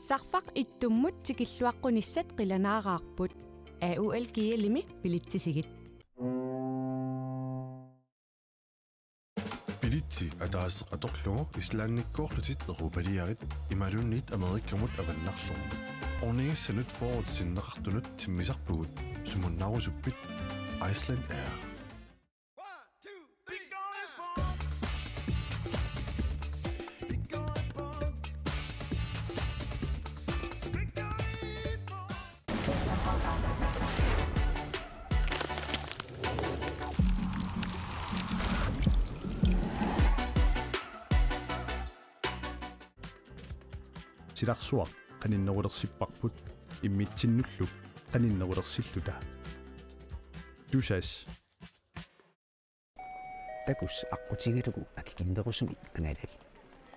Sarfaq ittummut tikilluaqqunissat qilanaaqaarput AUL kiilimi pilittisigit. Bilitti ataas atorlugu islaannikkoorlutit erupaliarit imalunnit amerikkamut avannarlugu. Orningassanut forwardsinneqartunut timmisarpugut sumunnarusuppit Iceland Air. Silarsuaq qaninnerulersippaqput immitsinnulluk qaninnerulersilluta tusas takus aqutigilugu akikinderusumik angalali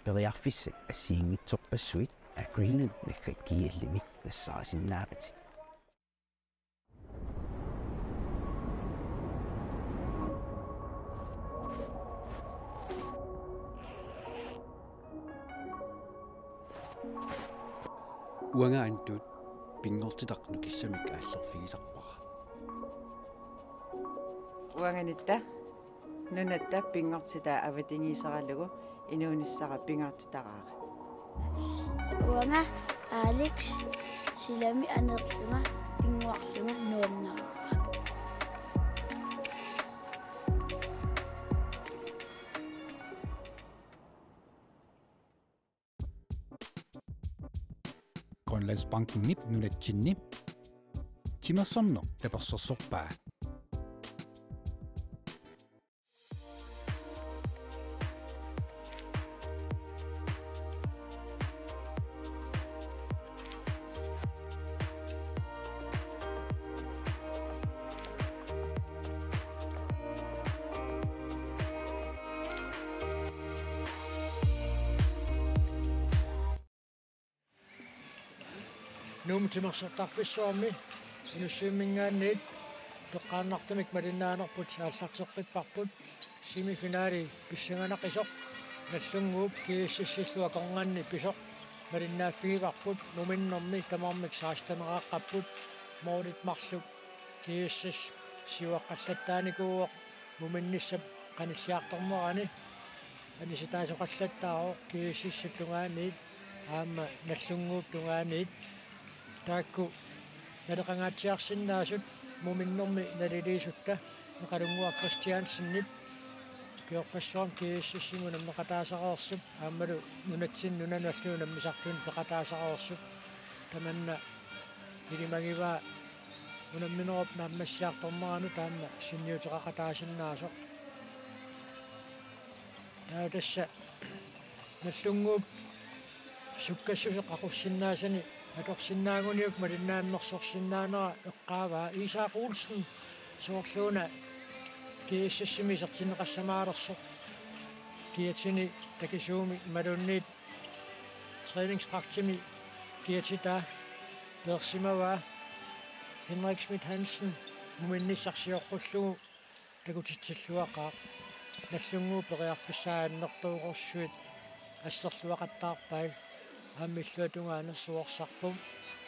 periarfissat assiingitsorpassuit agreement nakkat kiillimik nassarasinnaapati uangaantut pingortitaqnu kissamik aallerfigisarpara uanganitta nunatta pingortita avatingiisaralugu inuunissara pingortitaqaara uanga Alex silami anerlunga pinguarlunga nuannara Grønlandsbanken nip nunatsinni timersorno tapersorsorpaa Numtimersortarpissuarmi inussuimmingaanniit toqqaannartumik malinnaanerput aallarteqqipparput semifinaali pissanganaqqisoq nallunguup kiississillua kornganni pisoq malinnaaffigivarput muminnermi tamarmik saastaneraqqapput moolit marluk kiissis siuaqqallattaanikuuoq muminnissap qanissiartormerani anisitaasoqallattaaro kiississuttungaaniit aama nallunguup tungaaniit taakku naleqangaatsiarsinnaasut muminnermi naliliisutta neqalungua Christiansinnit kiorpassuam kiississimuna neqataasaqaorsup aammalu nunatsin nunanuallu nammisartuun peqataasaqaorsup tamanna ilimagivaa unamminerup naammassiartorneranu taamma sinniuteqaqataasinnaasoq taatassa nallunguup sukkassuseq aqussinnaasani atorsinnaaguniuk malinnaammersorsinnaanera eqqaavaa Isaaq Olsen soorluuna kiississimi sertineqassamaalersoq kiatini takisuumi malunniit træningsdragtimi kiatitaa persimavaa Henrik Schmidt Hansen muminnissarsiorqullugu takutitsilluaqaa nallunguu periarfissaannertuuqorsuit ассерлуақаттаарпай ааммиллуатунгааnersuorsarpum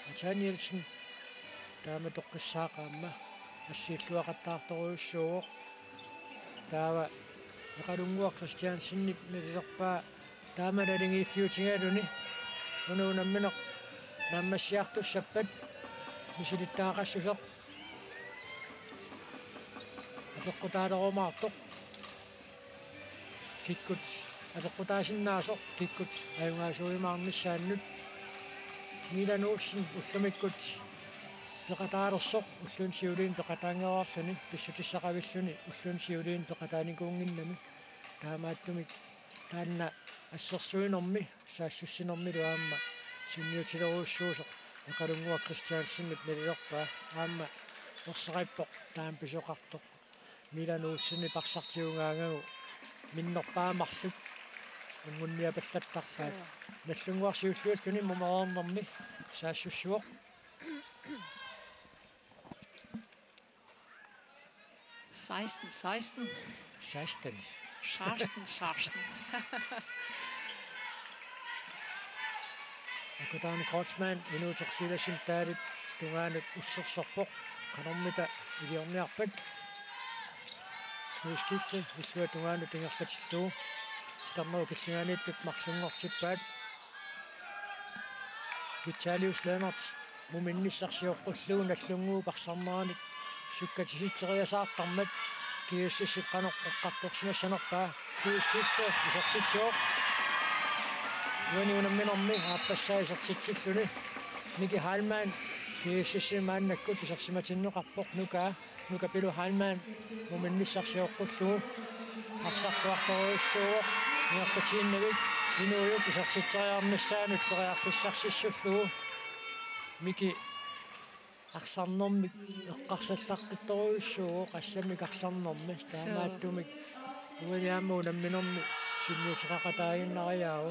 Atan Nielsen таама тоққиссаақаама ассииллуақаттаарторуйуссууоқ таава эқалунгуа Christiansinник налисерпаа таама налингииффиутингалуни унуунамминеқ нааммассиартуссаппат мисилиттаақассусеқ апеққутаалерумаартоқ киккут апеққутаасиннаасоқ киккут аюнгаасуимаарнissaannут Milan Olsen уллумиккут пеқатаалерсоқ уллуун сиулиин пеқатаангераарлуни писсутиссақавиллуни уллуун сиулиин пеқатааникуунгиннами таамааттумик таанна ассерсуинерми саассуссинерми луаамма синниутилеруussуусоқ эқалунгуа Christiansinnip налилерпаа аама ерсеқиппоқ таам писоқартоқ Milan Olsenни парсартиунгаагагу миннерпаамарлук унгунниапаллаттарсаат наллунгуарсиуллуаллуни мумаорнерми саассуссуоқ 16. акутаани Крочман инуутеқсиласим таалит тунгаанут уссерсорпоқ канормита илиорниарпат нуискифти иллуа тунгаанут ингерсатиллуу стаммау киллиганииттут марлунгортиппаат Виталиус Леонард муминниссарсиоққуллуу наллунгуу парсарнааник суккатиситсериасаартармат киуссиссиққанеққартуорсимассанерпаа нуискифти исертитсиоқ Юниунамминорми ааппассаисертитсиллуни Мики Хальман киуссиссимааннаккут исерсиматиннеқарпоқ нука пилу Хальман муминниссарсиоққуллуу арсарлуарторуйуссууоқ ниартатииннавик инууюк исертитсериарнissaанут периарфиссарсиссуллуу Мики арсарнэрмик эққарсаллаққитторуйуссууоқ ассамик арсарнэрми таамааттумик уилиаммуу намминерми синнуутеқақатаагиннариаау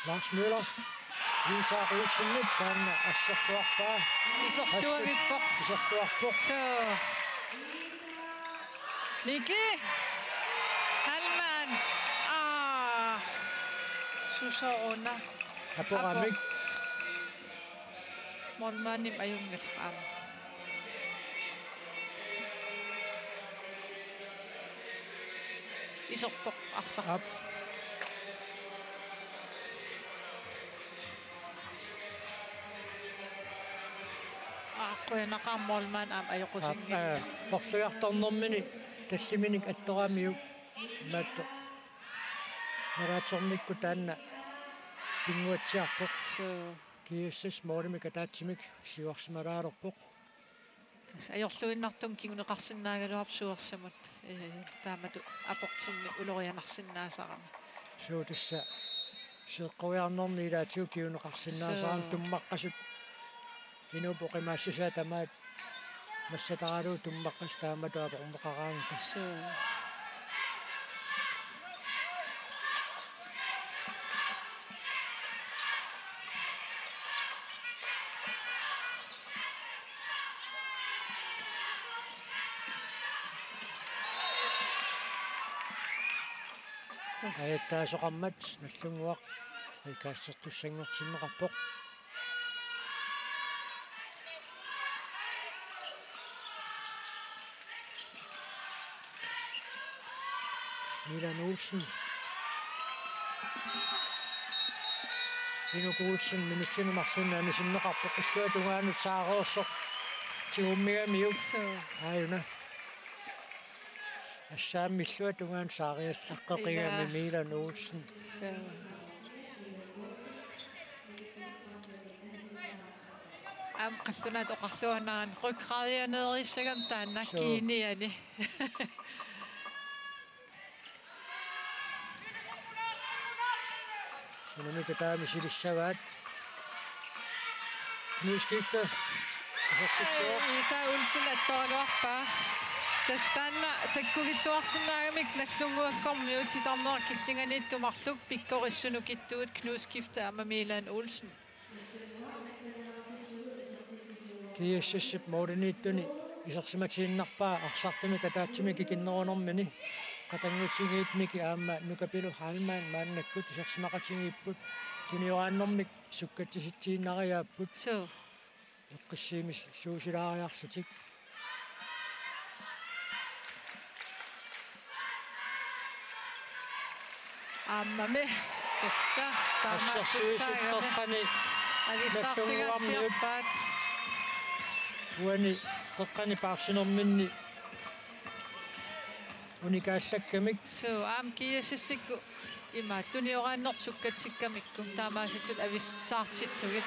Lars Møller viser Olsen kan assessere Isserstuarpok så Miki Halman Susaona Aporamik Molmanim ayungirqam Iserpok arsaq Нақаммолман ам аёқусингит порсуярторнэрмини таллиминик аттораамиук маатто нараатсорникку таанна пингуатсиарпоқ киуссас моолимик атаатсимик сиуарсималаалерпоқ аёрлуиннартум кигунеқарсиннаагалуарп суерсамут таамату апортинни улорианарсиннаасарами суутисса сеққуиарнерни илаатиу кигунеқарсиннаасарам туммаққасут инупоқимаассусаа тамаат массатаралуу туммаққас тааматуа поқумеқараанга аятаасоқармат наллунгуақ икаассертуссангортиннеқарпоқ Milan Olsen. Minuk Olsen minuttinu marsunnaani sinneqarpoq illuatungaanut saareersoq tiummiamiuk aayuna assaammi illuatungaan saariallaqqeqigami Milan Olsen am qallunat oqarluanaan ryggradianeerissagam taannakkiiniani Sunamika taamisillissavaat Nyskifte Isa Olsen attoraluarpaa tastanna sakkugilluarsinnaagamik nallunguakkormiutitarneq killinganiittumarluk pikkorissunukittuut Knuskifte ama Milan Olsen Kiississip moodiniittuni isersimatiinnarpaa arsartumik ataatsimik ikinnerunermini qatangutsigiit miki aamma nukapilu Halman maannakkut isersimaqatigiipput tuniорааннэрмик суккатсиситсииннариааппут эққиссиимис суусилаариарсутик ааммами тасса таамассуисуттоққани алиссаартигаатиарпаат уани тоққани паарсинерминни уникааллаккамик аам киасиссикку има туниорааннерсуккатсиккамикку таамаасиллут ависсаартиллугит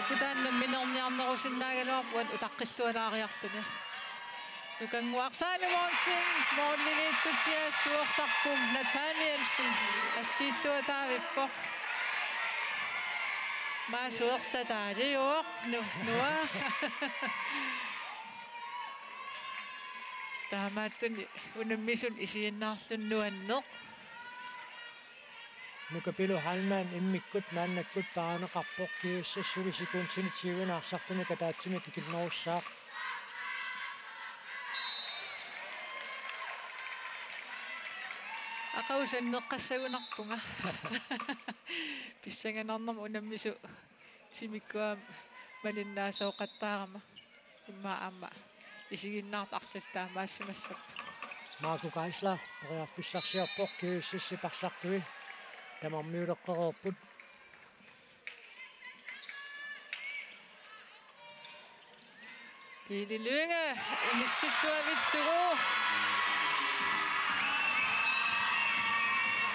акутаанна минерниарнерусиннаагалуарпуат утаққиллуалаариарлуни нукангуарсаалумоонсин моорнилииттуллиассуерсарпум Натаниэлсен ассииллуатаавиппо маасуерсатаалиуоқ нуа таамааттуни унаммисун исииннаарлуннуаннеқ Nukapilu halman immikkut maannakkut paanaqarpoq kiussasuli sikuuntinitiuinaarsaartuni kataatsimi kikilnerussaaq Aqausanneqqassagunarpunga pissanganarnam unammisu timikkuam malinnaasooqattaarama imma amma isiginnaart artattaa maassimassap Marco Geisler periarfissarsiarpoq kiussasiparsartui tamarmiuleqqereerput Pililynge imissittuavittugu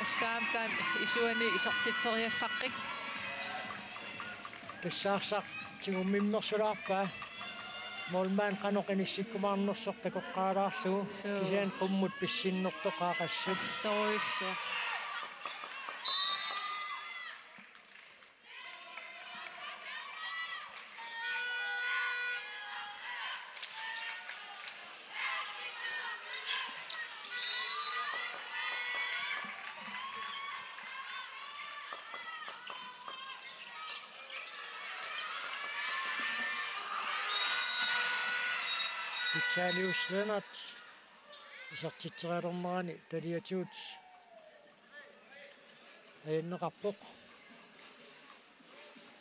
assaamtaan isuani isortiteriaffaqik Pissaarsaq tigumimmersulaarpaa Molman qanoqinissikkumaarnersoq takoqqaalaarlugu kisian qummut pissinnertoqaaqassut soissu Pitsaaliuslenat isortitterialernerani taliatiut ayanneqarpoq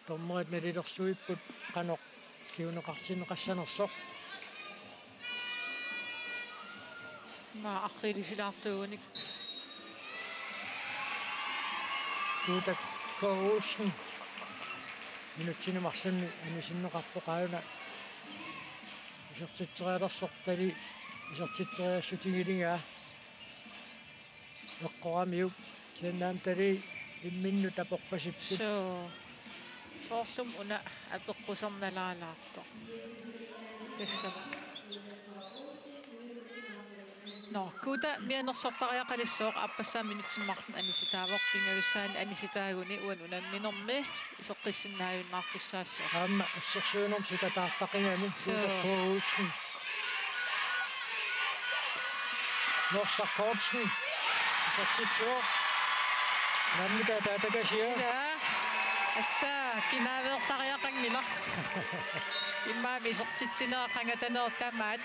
tormerit nalilersuipput qanoq kiuneqartineqassanersoq ma aqilisilaartuunik kuutak koruussen minutinumarlunni anisinneqarpoq aayuna isortitterialersortali isortitteriassutigilingaa eqqoramiuk kiannaam tali imminnu taporpasipput soorlum una apeqqusernalaalaartoq tassam no kuuta mianersortariaqalissoq appassaa minutsimmarlun anisitaavoq pingavissaani anisitaaguni uan unamminermi iseqqissinnaajunnaartussaasso amma assersuunerm sikataartaqingami kuutakkuussen norsarkortsen isortitsuoq nammita taatakasia assaa kinaaveertariaqangila immaami isertitsineeqangataneertamaat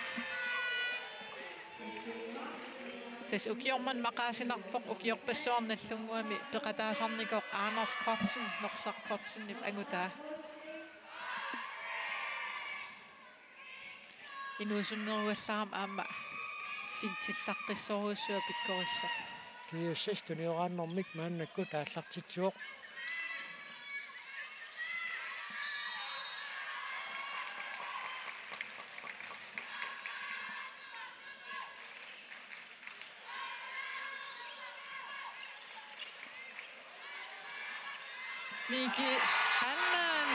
tas ukiorman maqaasinarpoq ukiorpassuarnallunguami peqataasarnikoq Anders Kotsen norsarkortsenip angutaa inuusunneruallaram aamma fintillaqqissoruussua pikkorissa kiussastuni oraannermik maannakku taallartitsuoq Miki Hannan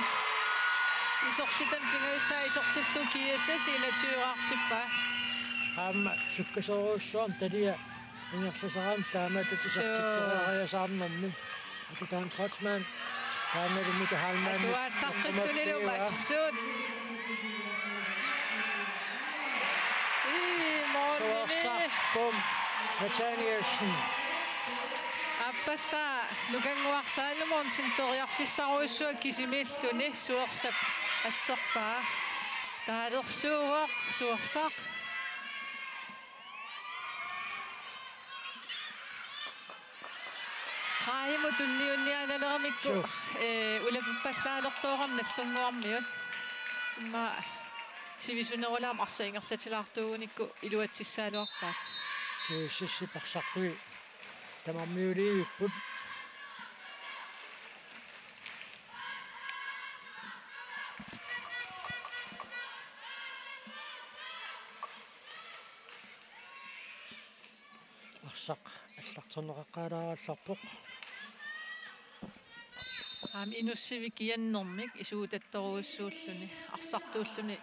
isortitan pingaussaa isortillu kiassa sinatuuraartippa aamma sukkasoruussuam talia ingerlasaraam taamatut isortitteriariasaarnermi atutaan Kotsman taanalumika halmaanni tuattaqqiltunilu massut moornini pom Nathanielsen appassaa nukanguarsaalumorn sintoriarfissaruussua kisimilluni suersap asserpaa taalersuuvoq suersaq Straimu tunniunnianalermikku ulapuppallaalertooram nallunguarmiut imma sivisunerulaam arsaingerlatilaartuugunikku iluatsissaaluarpaat kiussissiparsartui tamarmiuliivipput arsaq аллартернеқаққалааралларпоқ аами инуссивик ианнэрмик исуутатторуиссууллуни арсартууллуни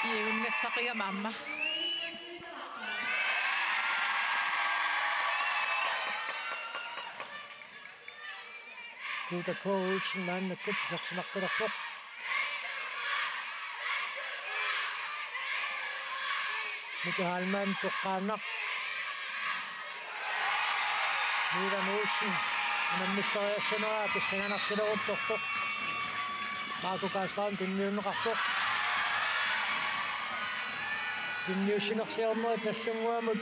киевунгассақигама амма кутакоулсин мааннаккут сарсинаққилерпоқ микаалмаан тоққааннақ Milan Olsen anammillaриассанераа писсаганарсилерутторто Marco Gaslan тинниуннеқарпоқ тинниусинерлиорнерит наллунгуамут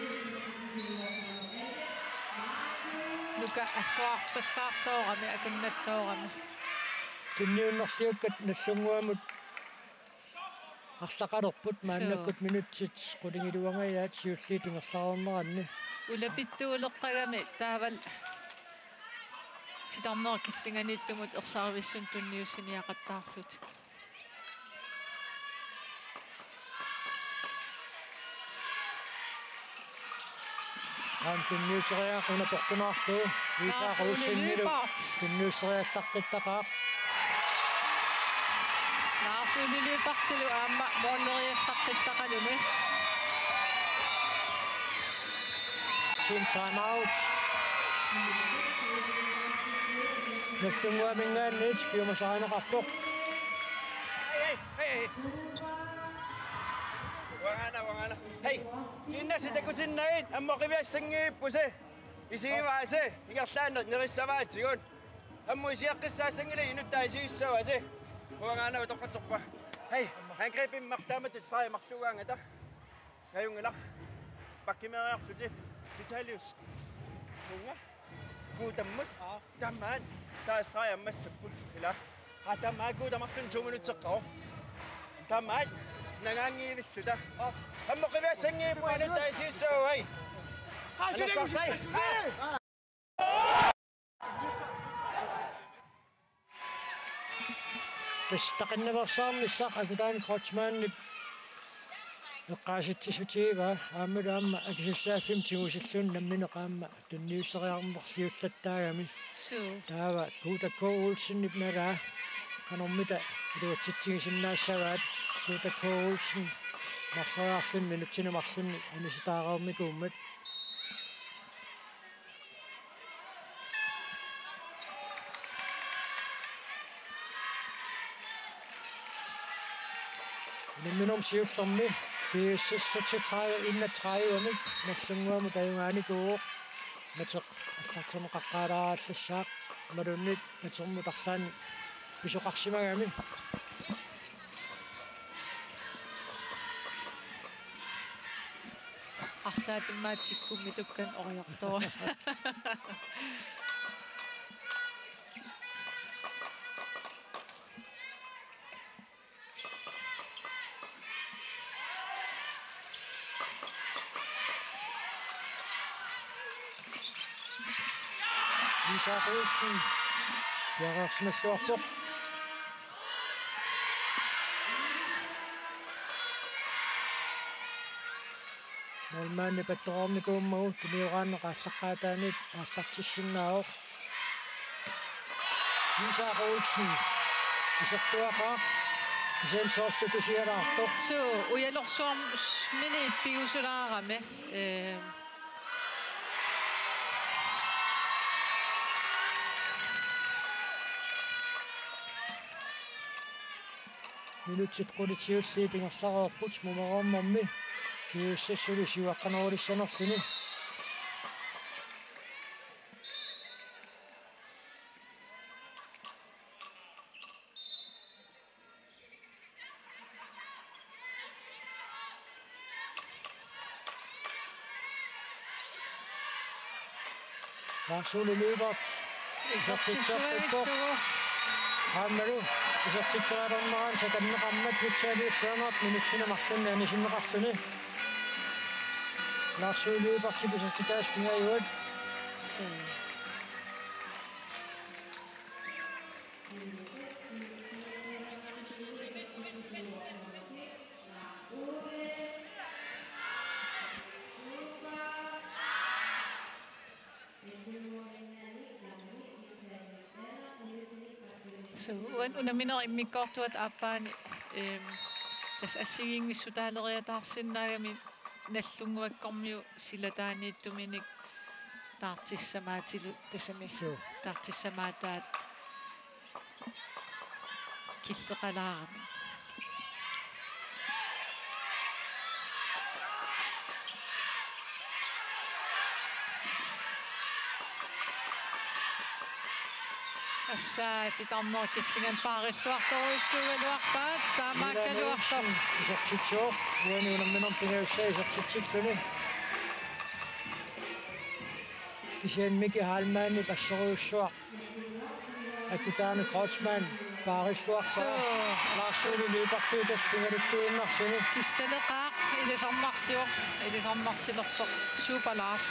нука ассуарпассаартоорами акуннаттоорами тинниуннерлиуккат наллунгуамут арлақалерпут мааннаккут минутсит қулингилуангаyaat сиулли тингерлаарнеранни улапиттуулеққагами таавал титарнер киллинганиттумут ерсаарвиссун тунниуссиниақаттаарлут тинниусериаа қунапортунаарлуу висаақулсиннилу тинниусериаллаққиттақаа наасуулилиупартилу аама мооллериаллаққиттақалуми time out. Наллунгуамингаанниит пиумасаанеқарпоқ. Hey. Wangana. Hey. Inna sitakutinnagin ammoqiviassanggiippusi. Isigivaasi ingerlaannut nerissavaatigun. Ammu isiaqqissaassangili inuttaisiissavasi. Wangana utoqqatsorpa. Hey, angripim martaamatut straimarlugaangata. Kajungilaq. Pakkimeriarluti. Vitalius. Unga. Kuutammut. Tammaan. Taastræammassapput. Ila. Tammaan kuutamarlun 2 minutter. Tammaan. Nangangiivilluta. Ammoqiviassanggiippu inuttaisiissavai. Тастақиннаварсаарнissaaq акутаани крочмаанник эққааситсисутиива ааммалаамма акисуссааффим тигусиллуун намминеқаамма тунниуссериарнерсиуллаттаагами таава Gutaco Olsen ипналаа канормита илуатситсигисиннаассаваат Gutaco Olsen марсариарлун минутсинамарлунни аниситаарауммикууммат Minum siullorni piississutitræi 31 наллунгуаму таюнгааникуу матеқ аллартунеқаққаалаараллассаақ малуннит матермутарлаани писоқарсимагами арлаатиммаатиккумми туккан ориортоо Olsen. Jarasmessuarpoq. Molmaanni pattorornikuummagu tuniuraanneqaassaqaataanit aallartissinnaavoq. Olsen. Isersuaqaa. Isensoorsutusialaartoq. So, ujalorsuarm mini piusulaarame. Minutsit qulitiullii tingersareerput mumeroornermi kiussasuli siuaqqanerulissanerluni Varsuli løbert isartitserpippoq Hammalu isartitseralorneraan sakanneqarmat vitsaaliussaanerat minutsinemarlunni anisinneqarluni Larsuuluupartik isartitaas pingajuat So unaminer immikkortuat aappaani tas assigiingissutaaleriataarsinnaagami nallunguakkormiu silataaniittuminik taartissamaatilu tasami taartissamaataat killeqalaarami ассаатитарнер киллинган паариллуарторуйссуугалуарпаат таамааккалуартор исертитсоо уануунамминер пингауссаа исертитсиллуни кисианмики хаалмаани пассоруйуссуа акутаана крочман паариллуарпаа лаарсуули липартуутас пингалуттуиннарсуни киссалеқаа илисарнарсилерпоқ супалаас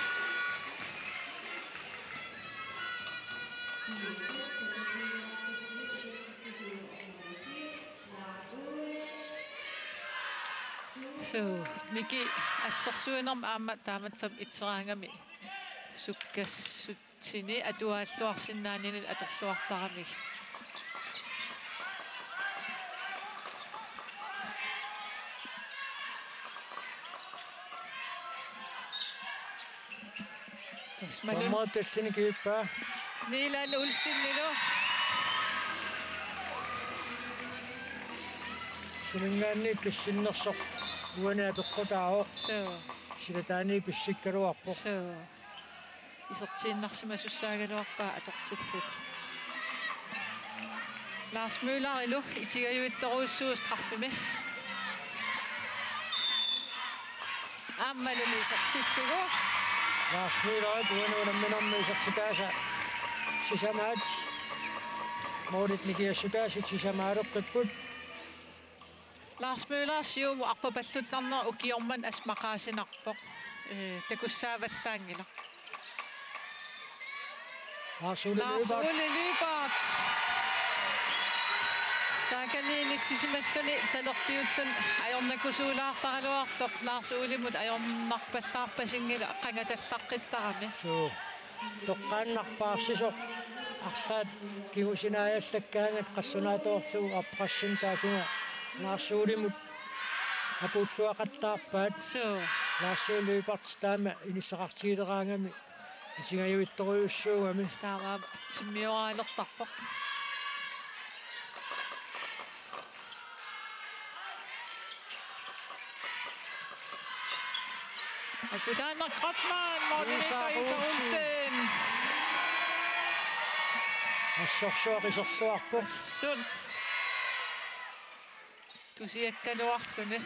мики ассерсуинерм аама таамат фам итсераангами суккассутсини атуааллуарсинаанинил аторлуартарамик Tommaatessini kyyppää. Niilän ulsinnilo. Sumingaanni pissinnersoq uanaa peqqutaao. Silataani pissikkaluarpo. Isertiinnarsimasussaagaluarpaa atortillut. Lars Møller ilu itigayuittoruussuus traffimi. Ammalumi isertillugu. Lars Møller uanuunamminarmi isertitaasa sisamaat moolit nikiassutaasut sisamaalerqapput. Lars Møller siumu arpapalluttarner ukiorman asmaqaasinarpoq takussaavallaangila. Lars Ole Lybart. Taakaniini sisimalluni talerpiullun ajornakusuulaartaraluartoq Lars Olemut ajornarpallaarpasingila qangatallaqqittaqami. Toqqaannarpaarsisoq arlaat kigusinaajaallakkaangat qassunaatoorlugu apqassin taakunga Lars Olemut apulluaqattaarpaat Lars Lybart taama inissaqartiileraangami itingayuittoruussuugami taama timmioraailertarpoq. Akutana Kratzmann, Monika Isarunsen. Assorsuarisersuarpo. Sun. Tusiattaluarluni.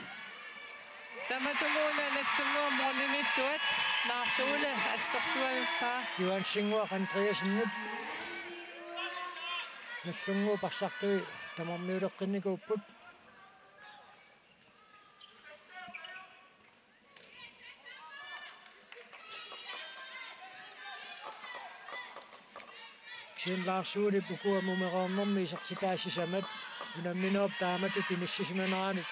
Tamatumuuna nallunguum molinittuat Lars Ole assertualuppaa. Johan Singwaq Andreasenut. Nallunguu passartui tamarmiuleqqinikuupput. Sen Lars Ole pukua mumeroornermi isertitaasisamat unamminuop taamatut inissisimanaanit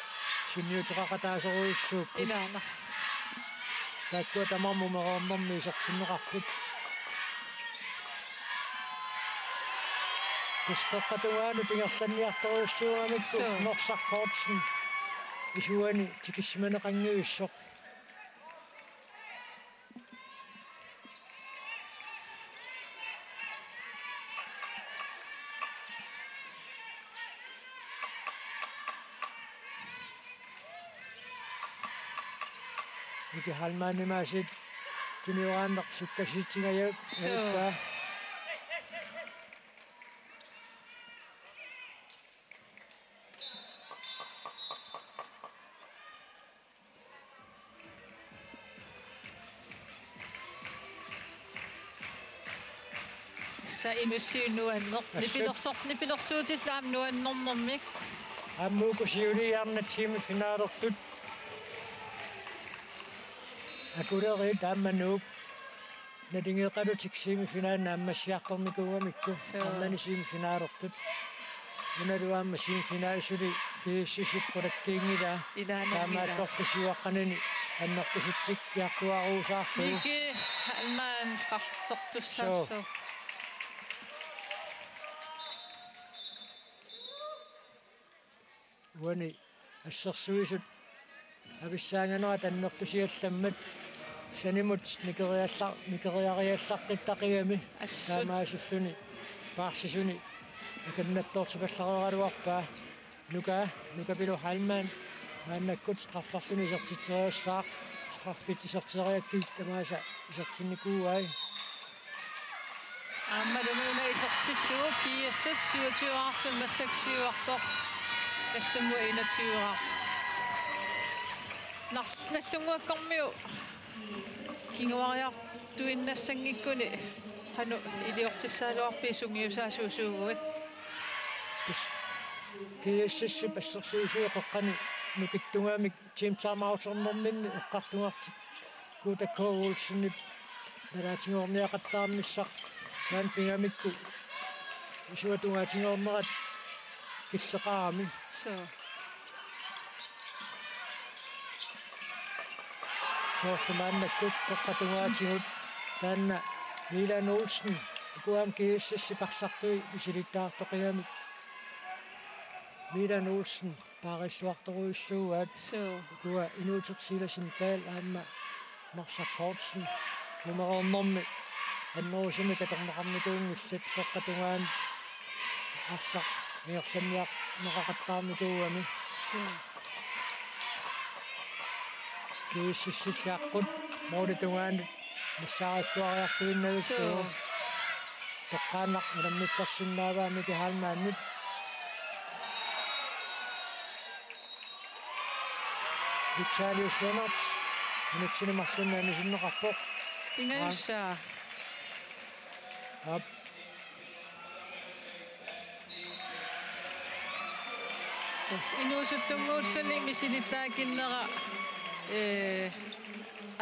sunniuteqaqataaseruissuupput ilaana taakkua tamarmumeroornermi isertinneqarput kisqeqqatugaanu pingerlanniartoruissuugamikku norsarkortsen isuani tikismaneqangiuissoq Miki halmaannimaasit tuniuraanneq sukkasiitsingajauk aippa sa inussiunuanneq nipilersuutillaam nuannernermik аммуукусиулиарнатсиими финаалертут акулери тааммануук налингеқалутиксиими финаанна аммассиаққэрникугамикку арнанисиими финаалертут уналуаамма сиими финаалисули кииссисиппулаккиингила таамаатторписиуаққанани аннерписитсик киартуаруусаарлу мики алмаан старфертуссаассоо уани ассерсуисут ависсаанганера таннертусиалламмат санимут никериариаллаққиттақигами таамаасуллуни паарсисуни аканнаттоортукалларераруарпаа нука пилу мааннаккут страффарсуни исертитсериассаа страффит исертисериаккит тамааса исертинникууай аммалумуна илиортиллугу киассас 27-арлу массаксиуарпоқ таллунгу 21-арт наллунгуаккормиу кингуариартуиннассангиккуни хану илиортиссаалуарпи сунгиусаасуусуугуит киассасси пассерсуусуеқаққани нукиттунгаамик тимтаамарутернэрминни эққартунгартик кутаккоулсиннип налаатингорниақаттаармиссақ таан пингамикку исуатунгаатингорнерат киллеқарами соортумааннаккут тоққатунгаатигут таанна Милан Олсен куам киассасси парсартуи исилиттаартоқиамик Милан Олсен париллуарторуйуссууаат куа инуутерсиласин таал аама Марса Портсен нумерорнэрми аннерусими каторнеқарникуунгиллат тоққатунгаан арса миерсамиақ неқақаттаарникууами киассассиллааққут моолитунгаанит массаараллуариартуиннависсуу тоққаанақ наммиллерсиннааваами кихаалмааннут Виталиус Леонардс минутсинемарлуннаани синнеқарпоқ пингаюссаа ап тас инуусуттунгууллуни мисилиттаакиннера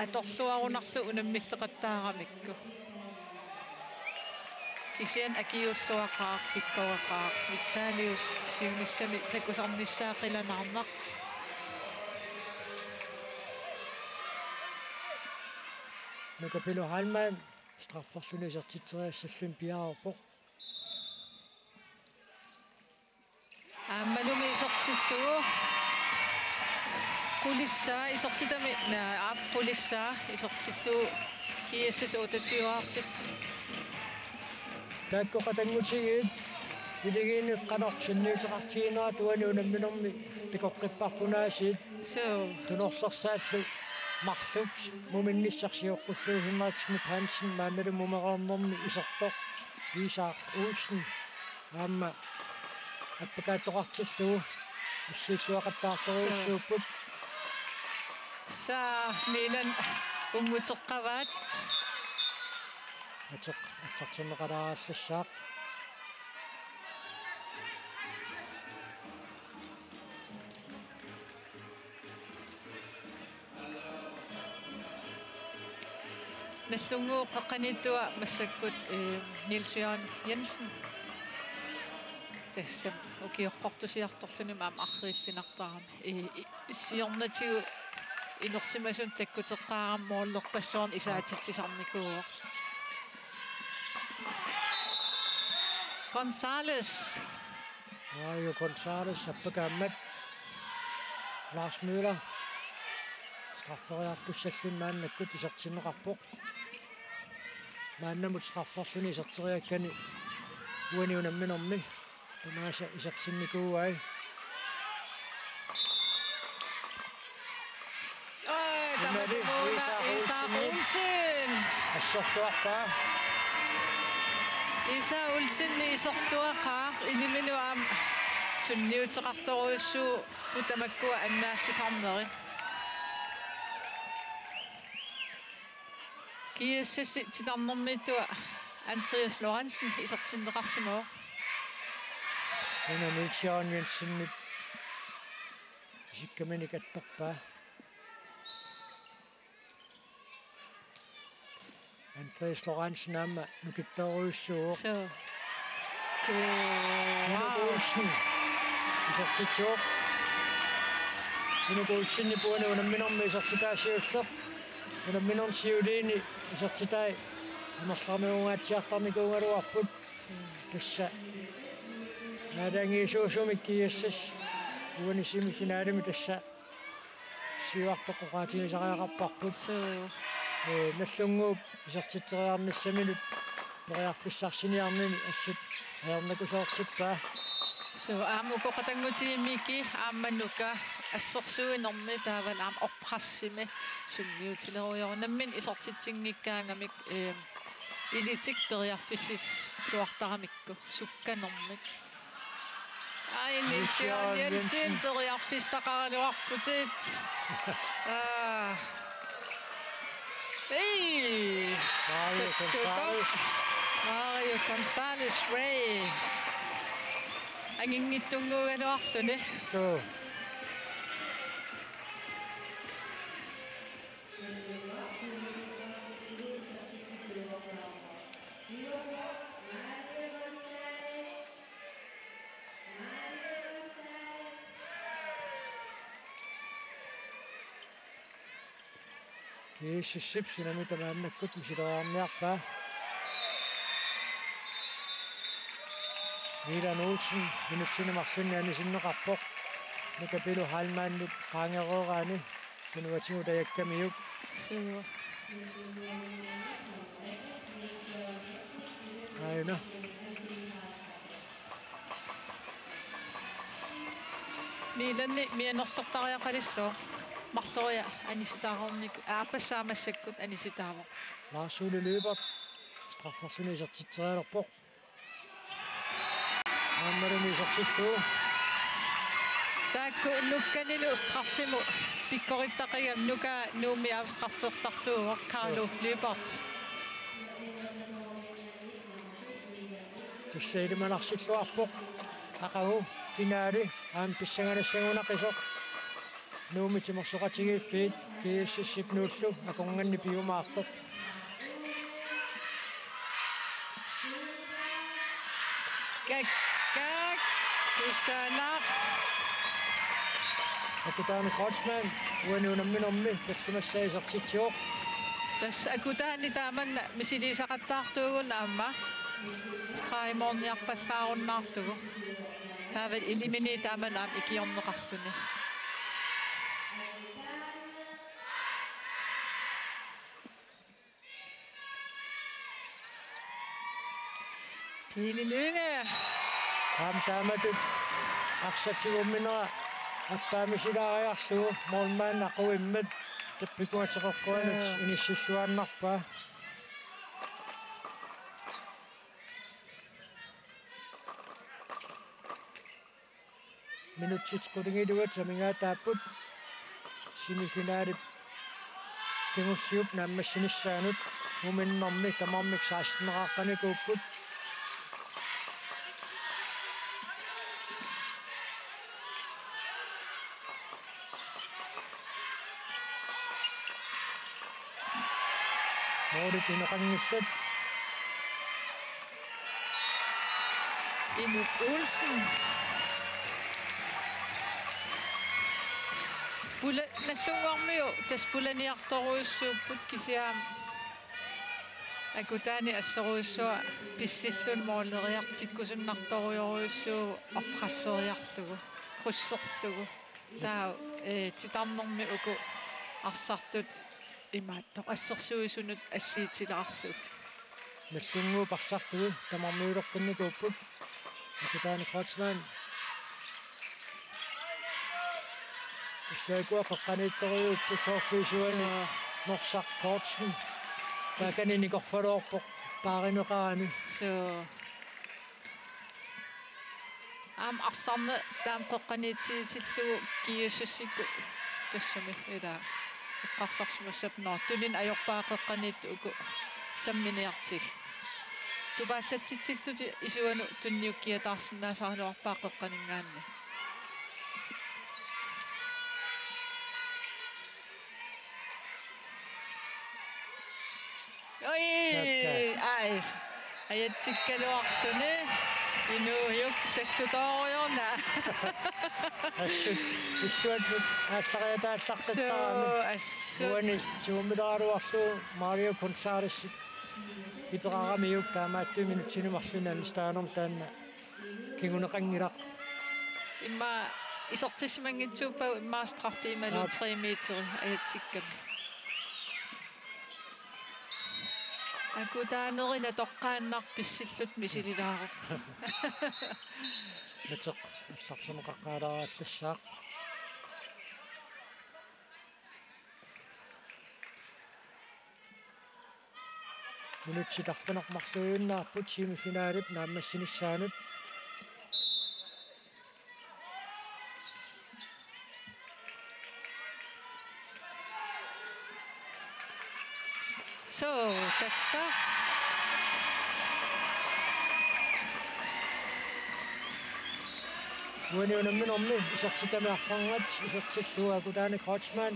аторлуарунарлу унаммиллеқаттаарамикку кисиан акиуллуақаа пиккоақаа Виталиус сиунissami такусарниссаақиланаарнақ Nukapilo Halman strafforsunisartitteriassallun piaarpoq ааммалуми исортиллугу кулиссаа исортитами ааппулиссаа исортиллугу киассас утатиуаартип тааккоқатангутигиит илигиинеққанор синниутеқартигинера туани унамминерми тикоққиппарпунаасиит тунорсерсааллу марлукс муминниссарсиоққуллуу химмааксмит хансен маамалу мумераорнэрми исертоқ Лисаақ Олсен аама аппакаатоқартиллугу ассиисуақаттаарторуйуссууппут са Милан уммутеққаваат атсартинеқалаарааллассаақ наллунгуу қаққаниттуа массаккут Нилс Jørgen Jensen тассам укиоққортусиарторлуни маама аррииффинартарами сиорнатигу инерсимасун таккутеққаараммоорлерпассуарн исаатитсисарникууа Gonzales Gonzales аппакааммат Lars Müller страффериартуссаллун мааннаккут исертиннеқарпоқ мааннамут страффорсуни исертериаккани уани унамминерми тамааса исертинникууай Isa Olsen ассерлуарпаа Isa Olsen иsortuaqaa iniminuam sunniuteqartoruussuu utamakkua annaassisarneri kiassassi titarnermittua Andreas Lorentzen isertinneqarsimoo Nils Jørgen Jensen sikkamini kattorpaa Andreas Lorentzen aama nukittoruussuuq Olsen isertitsuuq Olsen puuni unamminermi isertitaasiulleq unamminersiuliini isertitai amersarmiungaatiartarnikuungaluarput tassa naadangiisuusumik kiassas uanisimifinaalimi tassa siuartoqqoqaatigisariaqarparput наллунгууп исертиттериарнissaminut периарфиссарсиниарними ассут аернакусоортиппаа аамукоқатангутигиммики аамманука ассерсуинерми таавал аам орпрассими сунниутилеруйорнаммин исортитсингиккаангамик илитик периарфиссис туартарамикку сукканэрмик Нилсson Jensen периарфиссақаралуарпутит Hey! Mario Gonzalez Ray. Angingittunguugaluarluni. So. Kishshipsina mitä mä näkut misidaarniarpa. Milan Olsen minutsinimmarlunni anisinneqarpoq nikapilu halmaannut qaangeroraani minuatiudaajakkamiuk. Suur. Aina. Milanni mianersortariaqalissuo. Marloria anisitaarornik aapassaamassakut anisitaavo. Larsule løber straffersuni isertitseraalerpoq. Ammarani isertillu. Taakku nukkanilu straffimu pikkorittaqigam nuka nuumi avstraffertartuuvoq Carlo Lübert. Tussailumanarsilluarpoq aqagu finaali aam pissanganassagunaqisoq. Nuumi timorsoqatigiiffiit kiississipnuullu akonganni piumaartoq. Kak kusana. Akutaani Kreutzmann uanuunamminormi tassimassaisertitsioq. Tas akutaani taamanna misiliisaqattaartuugun aamma straimorniarpallaarunnaarlugu. Taavat elimini taaman aam ikiorneqarluni. Pilinynge. Taamatut aqsatigumminera appaamisilaariarlugu mormaan aquimmat tappikuateqorquanut inissilluannarpaa. Minutsit qulingiluat samingaataapput semifinaalit kimussiup naammassinissaaanut muminnermi tamarmik 16-neqaqqanikuupput Moodit inaqanngissat Imut Olsen. Pula nallungormiu tas pulaniartoruissuupput kisiaam akutaani asseruissua pissillun mooleriartikkusunnartoriuruissuu orprasseriarlugu krusserlugu taa titarnermi uku arsartut imaattoq assersuisunut assiitilaarlug nallunguu parsartugu tamarmiulerqinnikuupput akutaani Kreutzmann Issaikua qaqqaniittoriupput soorfiisuani norsaqkoortsen taakaninikkorfaluorpoq paarineqarani so am arsarne taam qoqqaniitsiitillugu kiussussikku tassami ila qarsarsumassapnor tunin ajorpaa qeqqaniittu uku samminiartig tupaallatsitilluti isuanu tunniukkiataarsinnaasarluarpaa qeqqaningaanni Oi, ais. Ajatsikkaluartuni. Inuujuk sallutoriorna. Issuat aassariataallaqtattaarami. Suani tuumilaaruarlu Mario Gonzalez iperaramiuk taamaattu minutsinimарлuna istaanorm taanna kinguneqangilaq. Imma isertismangitsuuppau imma straffiimalu 3 meteri ajatsikkat. Akutaanerila toqqaannar pissillut misililaaruq. Nateq алларсунеқаққааларааллассаақ минутситарфинақмарлуиннаарпут семифиналип нааммассинissaanut So tässä уаниунамминорми исерситамиарфарнgat исертиллуаку таани Крочман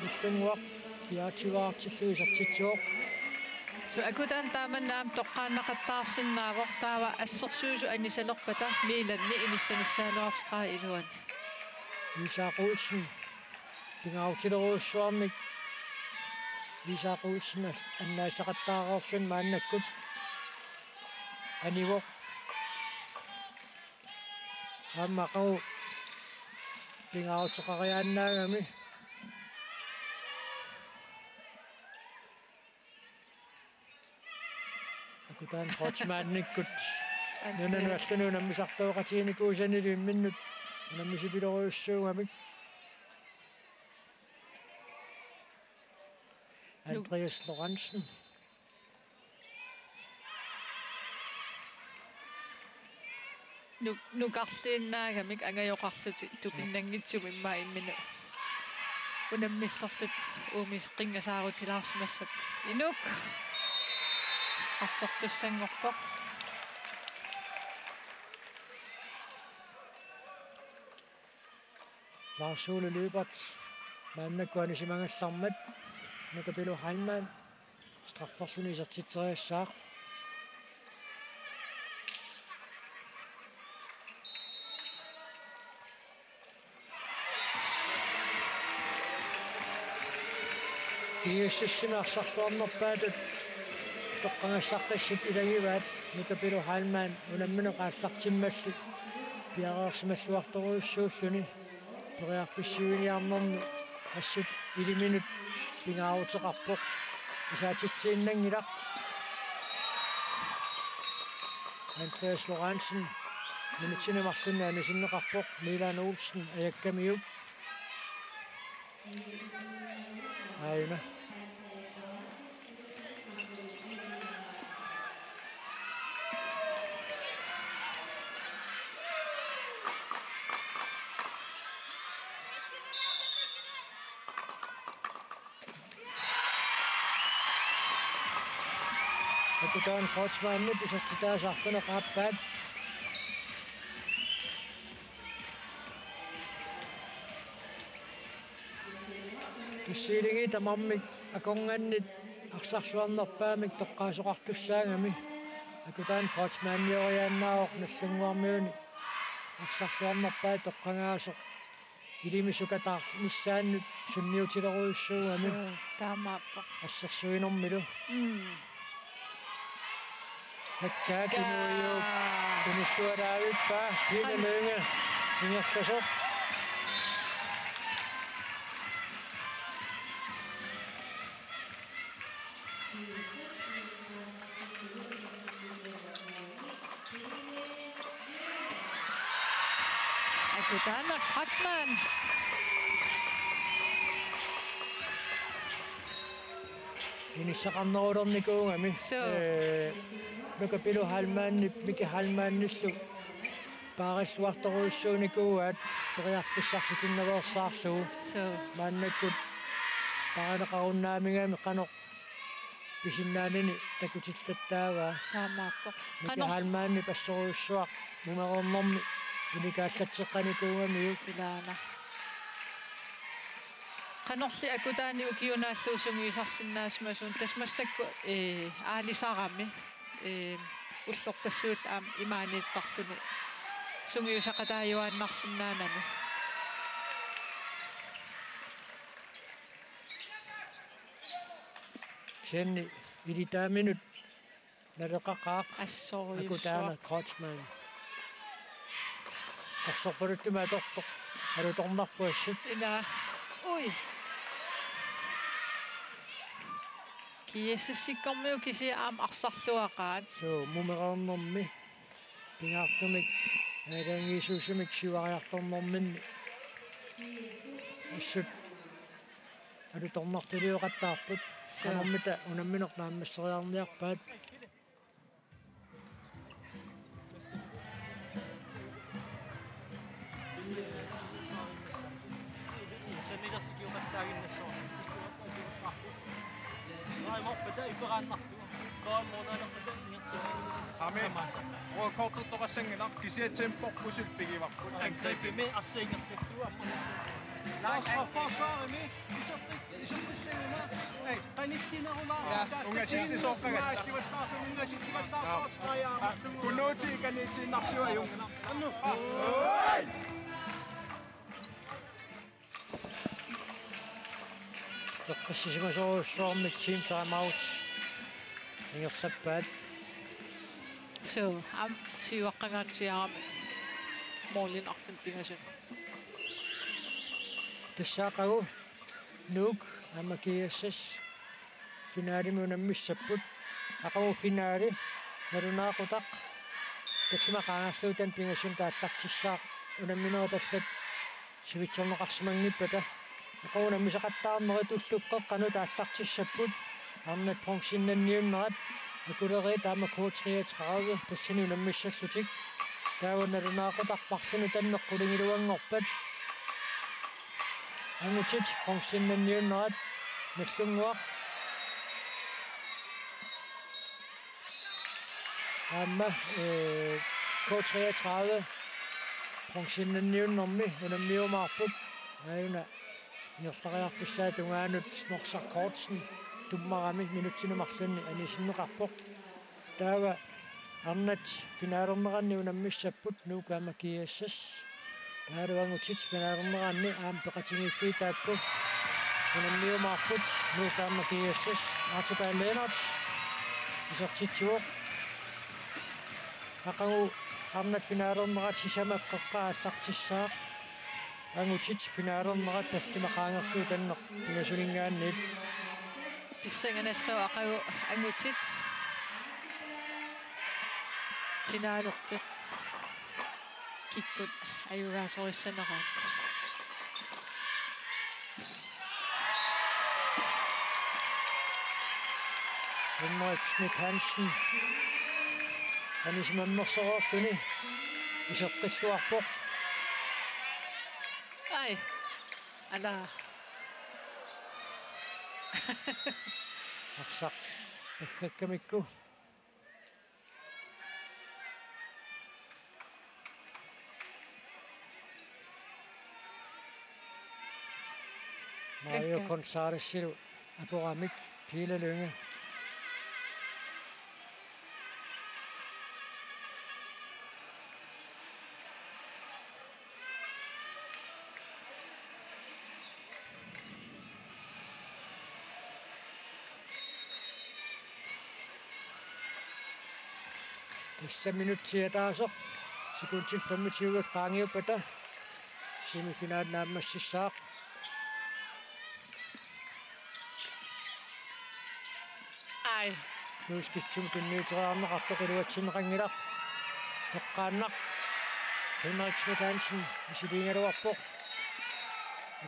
иллунгуақ пиативаартиллу исертитсуоқ so akutan tamannaam toqqaannaqattaarsinnaavoq taava assersuusu anisalerpata miilanni inissanissaaluarpstra inuan исаақуусин пингаутилеруussуарник исаақуусин аннаассақаттаареерлун мааннаккут анивоқ аммақау пингаутеқариааннаагами акутаан Крочмаанниккут нунануаллуну наммисартуоқатиникуусанили имминнут наммисипилоруйуссуугамик Andreas Lorentzen nu qarliinnaagamik angajoqarluti tupinnangitsum imma imminu unammisserlut uumis qingasaarutilaarsmassap inuk straffortussangorpoq Lars Ole Løbert maannakkuanisimangallarmat nukapilu Halman strafforluni isertiteriassaaq kiississinaarsarluarnerpaatut toqqangassartassit ilagivaat nukapilu Halman unamminu qaallartimmallu piareersimalluartoruussuulluni periarfissiuiniarnerni assut iliminut pingaaruteqarpoq isaatitsiinnangilaq Andreas Lorentzen minutinemarlunni anisinneqarpoq Milan Olsen ajakkamiuk aina akutaan Krocmanni pisartitaasartuneqaappaat kissiilingi tamarmik akongannit арсарлуарнерпаамик тоққаасоқартуссаагами акутаан Крочманниориааннаавоқ наллунгуармиуни арсарлуарнерпаа тоққангаасоқ илимисукатаар ниссааннут сунниутилеруйуссуугами таамааппа ассерсуинэрмилу наккаакинуйуу тунissуараавиппаа хинамеунга ингерласоқ Akutana Krocman инissaqarnerulernikuungami nukapilu Halmaannip miki Halmaannillu paarilluartoruussuunikууgaat periartissarsitinnaveersaarlugu maannakkut paranaqarunnaamingami qanoq pisinnaanini takutillattaavaa taamaappoq miki Halmaannip assoruussuaq numerornermi unikaallatseqqanikuungamiuk ilaana qanorli akutaani ukiunaalluusungiisarsinnaasmasuun tasmassakku aalisarami ullorpassuul aam imaaniittarluni sungiusaqataajuaannarsinnaanami senni ilitaaminut naleqaqaaq assoruissuaq akutaana Krocman qarsorpaluttima atortoq alutornarpuassut ila ui kiississikkormiu kisi aam arsarluaqaat so mumerornermi pingaartumik alangiisuusumik siuariartornerminni assut алуторнартулиоқаттаарпут анормита унамминернааммассериарниарпаат Ами руокортуттоқассангила кисиатсимпорпусил пигиварпут ангрипими арсиингерлуттуа forsvar med ligesom sengene hey panikkinarulla ungasini soqqagat kunoti kaniti narsua jungna annu Qissisimasoorussoommik team timeout ingersappaat so am siuaqqangaatiarami morlin arfilpingasun тассаақагу нук амакиассас финаалими унаммиссаппут ақагу финаали нарунаақутақ тасимақаангассуутан пингасун тааллартиссаақ унамминера таллат сивитсорнеқарсимангиппата ақагу наммисақаттаарнерит уллуккеққану тааллартиссаппут арнат функсиннанниуннерат акулери таама коотриатеқарви тассани унаммиссаллутик таава нарунаақутарпарсуну таннеққулингилуангорпат ангутит функсиннанниуннерат наллунгуа амма коотриатеқарви функсиннанниуннерми унаммиумаарпут аюна иерлариарфиссаа тунгаанут снорсаркортсен туммарами минутсинумарлунни анисиннеқарпоқ таава арнат финаалернеранни унаммиссаппут нуукаама киассас таалуангутит финаалернеранни аам пеқатингиффиитаакку унаммиумаарпут нуукаама киассас артипааллeenart исертитсуоқ ақагу арнат финаалернерат сисамаққеққааллартиссаақ ангутит финаалернерат тассимақаангерлуу таннеқ пигасулингааннит писсанганассаа ақагу ангутит финаалерти киккут аюгаасориссанераа Henrik Schmidt Hansen анисимаммерсороорлуни исеққиссуарпоқ ай ала аксақ аггаккамикку Mario Gonzalez-силу апорамик пилалунга Issa minuttia taasok sekuntit 25 qaangiuppata semifinaal naammassissaaq ai nuuskitsum kunniuteriarneqartoq iluatsinneqangilaq toqqaannaq Henrik Schmidt Hansen isiliingaluarpoq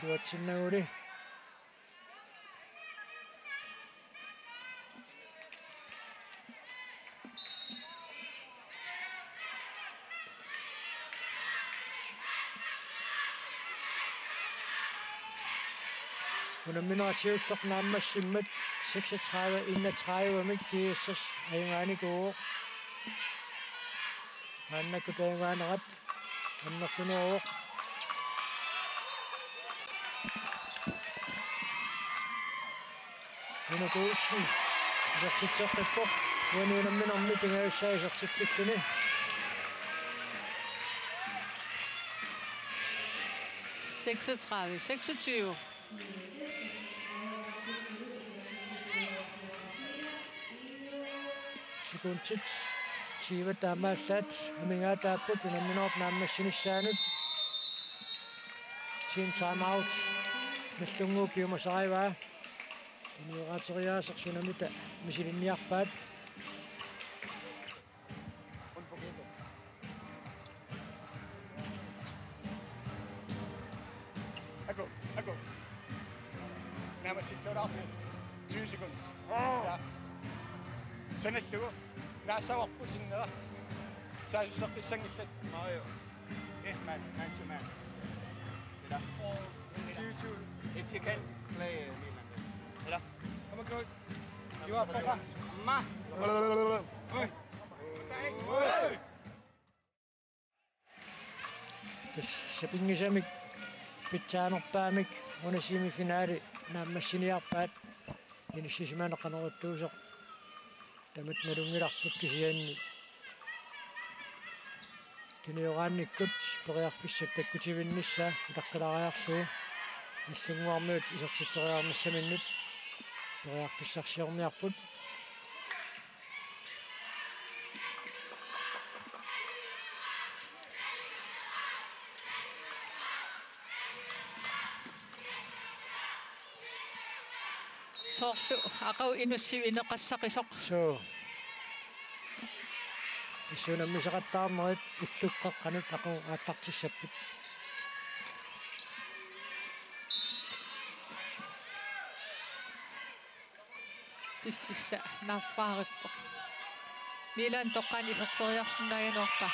iluatsinnaguuli Unammineratsiulleq naammassimmat 36 kiissas ayungaanikuuq annakku taungaanaqat annertunuuq unukuussi isertitseqqippoq uanuunamminermi pingaussaa isertitsilluni Seksogtredive. Sekuntit 20 taamaallat amingaataapput unamminerp naammassinissaalut team timeout nallunguu piumasarivaa unioraateriaasersunamita misilinniarpaat Ako. сиккулаартиг 20 секунд. Ja. Саналлугу наасаварпутиннера. Саасуссартиссангиллат Mario. Man to man. If you can play me man. Yeah. Come on, good. You up, Papa? Ma. Sepingisamik pitsaanерpaamik unasimifinali naammassiniarpaat inissisimaneqaneruttuusoq tamat nalungilarput kisianni tuniораанниккут периарфиссак таккутивиннissaa итаққилариарлугу аллунгуармиут исертитериармассаминнут периарфиссарсиорниарпут соорсу ақау инуссив инеқассақисоқ соо исунаммисақаттаарнерит уллуккеққанут ақу ааллартиссаппут пиффисса наффаариппо милан тоққан исертериарсинаагинуарпа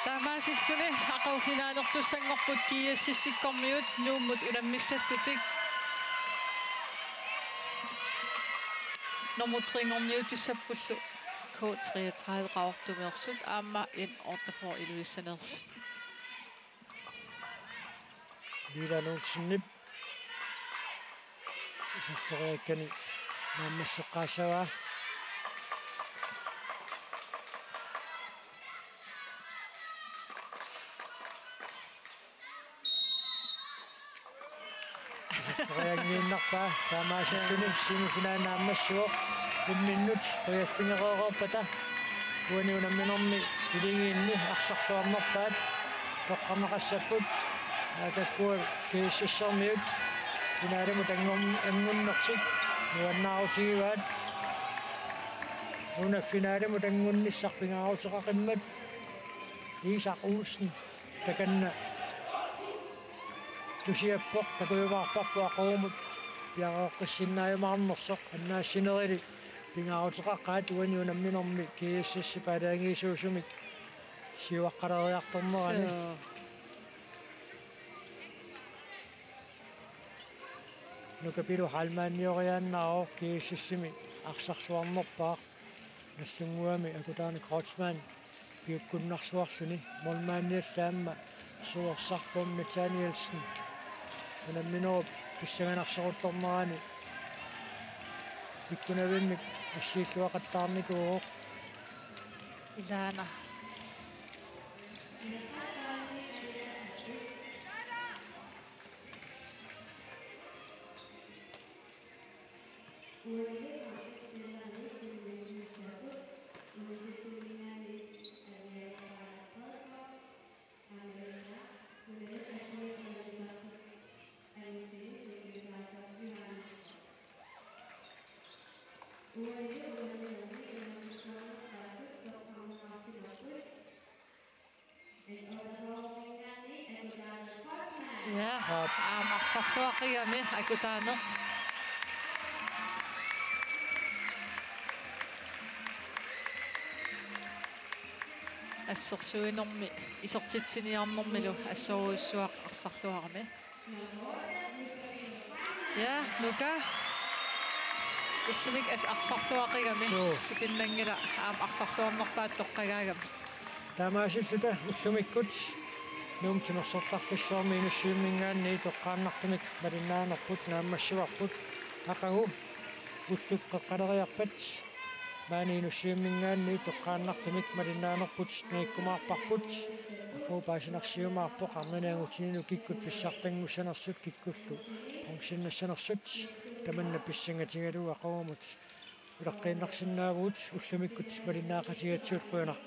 таамаасиллуни ақау финаалертуссангорпут киассиссиккормиут нууммут уламмиссаллутик nummer 3 omniutissapullu K33 raortumeersut aamma in ortafor iluissanersut bilanuutsinnip isarteriakkani naammasseqqaassavaa isarteriangiinnarpaa taamaasalluni simifinaalnaammassuoq 1 minut qoyaffingereererpata uaniunamminermi ilingiinni arsarluarnerpaat toqqarnaqassaput atakkua kiississarmiut finaalamut angunnertik nuannaarusigivaat una finaalamut angunnissarpingaaruteqaqimmat Isak Olsen takanna tusiappoq takuivaarparpu aqorumut piaqeqqissinnaayumaarnersoq annaassinerili pingaaruteqaqqaat uaniunamminermi kiississi palaangiisuusumik siuaqqaleriartornerani nukapilu halmaannioriaannaro kiississimi arsarsuarnerpaaq nallunguami akutaani Kreutzmann piukkunnarsuarsuni molmaanniallaamma suorsarpum Nathanielsen unamminero pissanganarseruttornerani pikkunavimik assiilluaqattaarnikuuq ilaana Ja, amarsorluaqiami akutaano assersuinermi isertitsiniarnermilu assoruissuaq arsarluarami ja nuka ussumik as arsarluaqigami kipinnangila arsarluarnerpaat toqqagaagami taamaassilluta ussumikkut nuumtimersortarpissuarmi inussiummingaanni toqqaannartumik malinaanerput naammassivarput aqagu ulluqqeqqaleriarpat maani inussiummingaanni toqqaannartumik malinaanerput naikkumaarparput aqu paasinarsiumaarpoq arnaniagutininu kikkut pissartangussanersut kikkullu pongsinnassanersut tamanna pissangatigalu aqawamut ulaqqiinnarsinnaaguut ullumikkut malinaaqatigatsiut quyanaq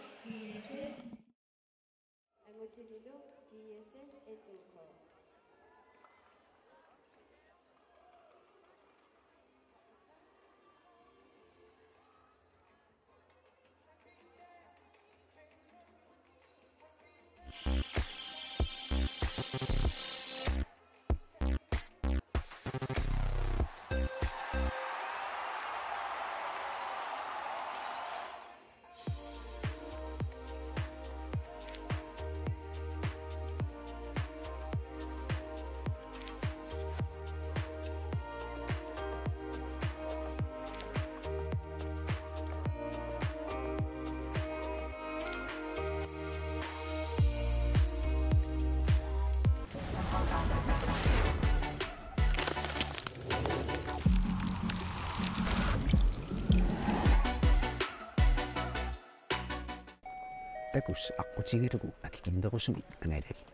takus aqutigilugu akikinderusumik angalali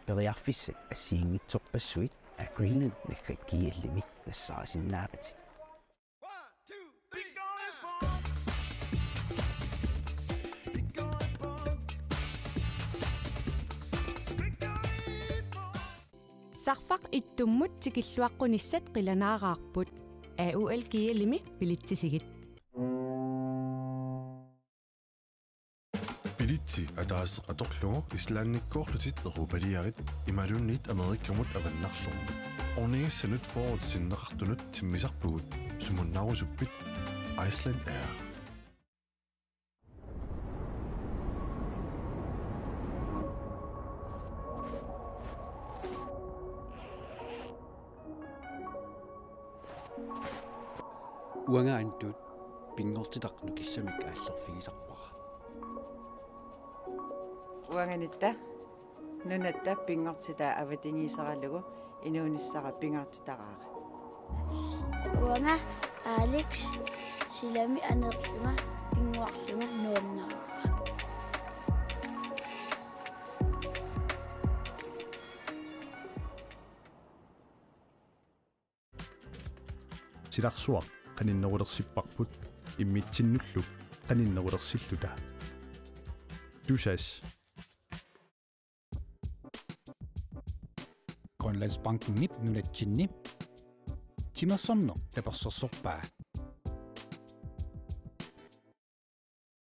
periarfisse assiingitsorpassuit Greenland nakkat kiillimi nassarasinnaapati Sarfaq ittummut tikilluaqqunissat qilanaaqaarput AUL kiilimi pilittisigit Bilitsi ataas atorlugu islaannikkoorlutit erupaliarit imalunnit amerikkamut avannarlugu orningassanut forwardsinneqartunut timmisarpugut sumunnarusuppit Iceland Air Uangaantut pingortitaqnu kissamik aallerfigisarpara. Uanganitta nunatta pingortita avatingiisaralugu inuunissara pingortitaqaara. Uanga Alex silami anerlunga pinguarlunga nuannara. Silarsuaq qaninnerulersipparput immitsinnulluk qaninnerulersilluta tusas Grønlandsbanken nip nunatsinni Timersorno tapersorsorpaa